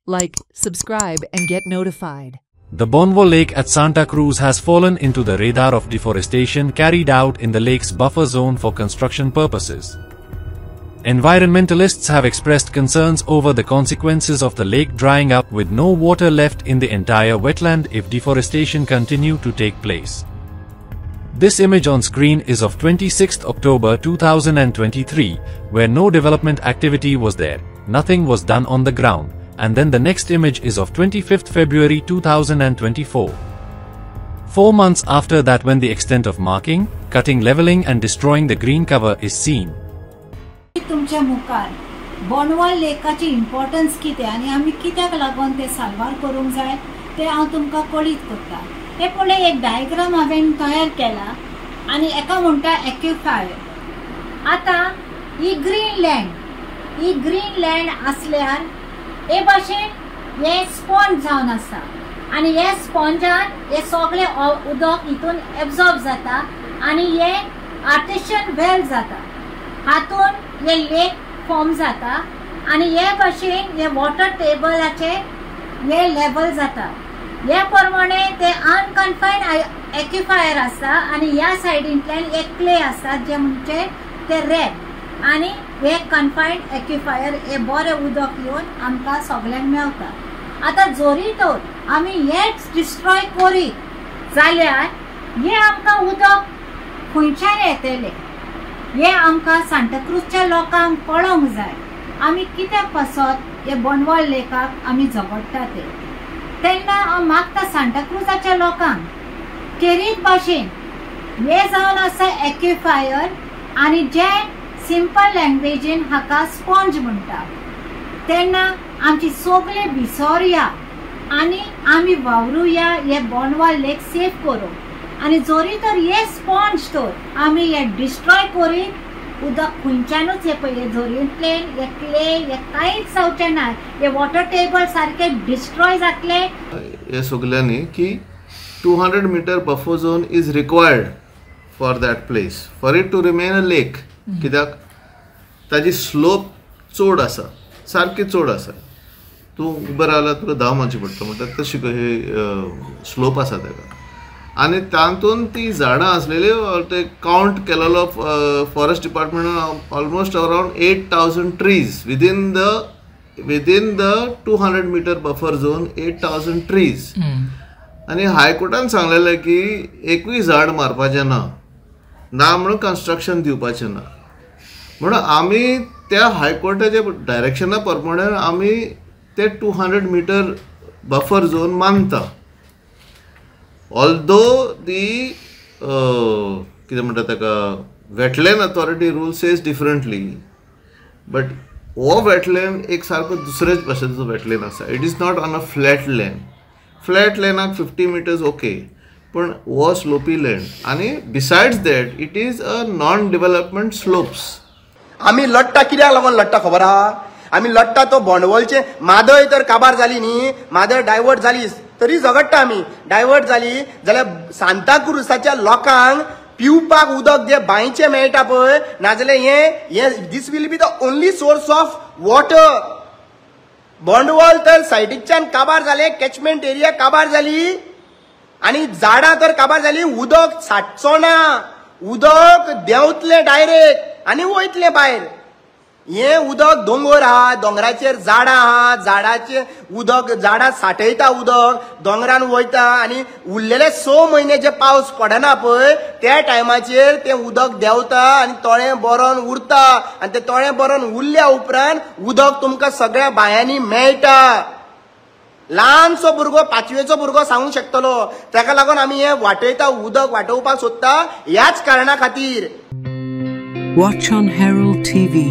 like, subscribe and get notified. The Bonneval Lake at Santa Cruz has fallen into the radar of deforestation carried out in the lake's buffer zone for construction purposes. Environmentalists have expressed concerns over the consequences of the lake drying up with no water left in the entire wetland if deforestation continue to take place. This image on screen is of 26th October 2023, where no development activity was there, nothing was done on the ground, and then the next image is of 25th February 2024. 4 months after that, when the extent of marking, cutting, leveling and destroying the green cover is seen. तुमच्या मुखार बोनवाल लेकाची importance कितें आनी आमी कित्याक लागून ते साल्वार करूंक जाय ते हांव तुमकां कळीत करता. हे पळय, एक डायग्राम हांवें तयार केला आनी एका म्हणटा एक्युफायर. आतां ही ग्रीन लँड आसल्यार हे भाशेन हे स्पॉन्ज जावन आसा आनी हे स्पॉन्जान हे सगळे उदक हितून एब्सॉर्ब जाता आनी हे आर्टिशियन वेल जाता. हातून हे लेक फॉर्म जाता आनी हे भाशेन हे वॉटर टेबलाचे हे लेवल जाता. हे प्रमाणे ते अनकन्फायन्ड एक्युफायर आसा आनी ह्या सायडींतल्यान एक क्ले आसा जे म्हणजे ते रेड आनी हे कन्फायन्ड एक्युफायर हे बरें उदक येवन आमकां सगळ्यांक मेळटा. आतां जोरी तर आमी हेच डिस्ट्रॉय करीत जाल्यार हे आमकां उदक खंयच्यान येतलें हे आमकां सांताक्रूजच्या लोकांक कळोंक जाय. आमी कित्याक पासत हे बोनवाल लेकाक आमी झगडटा तेन्ना हांव मागता सांताक्रूजाच्या लोकांक केरीत भाशेन हे जावन आसा एक्युफायर आनी जे सिंपल लँग्वेजीन हाका स्पॉन्ज म्हणटा. तेन्ना आमची सगळे भिसोरया आनी आमी वावरुया हे बोनवाल लेक सेफ करूंक. आनी जोरी तर हे स्पॉन्ज तर आमी हे डिस्ट्रॉय करीत उदक खंयच्यानूच हे पळय हे झोरींतलें हे क्ले हे कांयच जावचें ना. हे वॉटर टेबल सारखे डिस्ट्रॉय जातले. हे सगळ्यांनी की 200 metre buffer zone is required for that place for it to remain a lake. कित्याक ताजी स्लोप चड आसा, सारकी चड आसा. तूं उबें रावल्यार तुका धांव मारची पडटा म्हणटा तशी स्लोप आसा ताका. आनी तातूंत ती झाडां आसलेली ते काउंट केलेलो फॉरेस्ट डिपार्टमेंटान almost around 8000 trees within the 200 metre buffer zone 8000 trees. आनी हायकोर्टान सांगलेलें की एकूय झाड मारपाचें ना म्हणून कन्स्ट्रक्शन दिवपाचें ना म्हणून आमी त्या हायकोर्टाच्या डायरेक्शना प्रमाणे आमी ते 200 मीटर बफर झोन मानता. Although the कितें म्हणटा ताका wetland authority rule says differently, but हो वेटलँड एक सारको दुसरेच भाशेचो वेटलँड आसा. It is not on a flat land. Flat लँडाक 50 मिटर्स ओके, पण हो स्लोपी लँड आनी besides that it is a non development slopes. आमी लडटा कित्याक लागून लडटा खबर आहा? आमी लडटा तो बोंडवलचे मादय तर काबार जाली न्ही, मादय डायवर्ट जाली तरी झगडटा आमी. डायवर्ट जाली जाल्यार सांताक्रूजाच्या लोकांक पिवपाक उदक जे बांयचें मेळटा पळय, नाजाल्यार हे दीस will be the only source of water. बोंडवल तर सायडीच्यान काबार जाले, कॅचमेंट एरिया काबार जाली आनी झाडां तर काबार जाली. उदक साठचो ना, उदक देंवतलें डायरेक्ट आनी वयतलें भायर. हे उदक दोंगर आहा, दोंगराचेर झाडां आहा, झाडाचे उदक झाडां साठयता उदक, दोंगरान वयता आनी उरलेले 6 म्हयने जे पावस पडना पळय त्या टायमाचेर ते उदक देंवता आनी तळें बरोन उरता. आनी ते तळें बरोन उरल्या उपरांत उदक तुमकां सगळ्या बायांनी मेळटा. ल्हानसो भुरगो 5वेचो भुरगो सांगूंक शकतलो. ताका लागून आमी हे वाटयता, उदक वाटोवपाक सोदता ह्याच कारणा खातीर. Watch on Herald TV.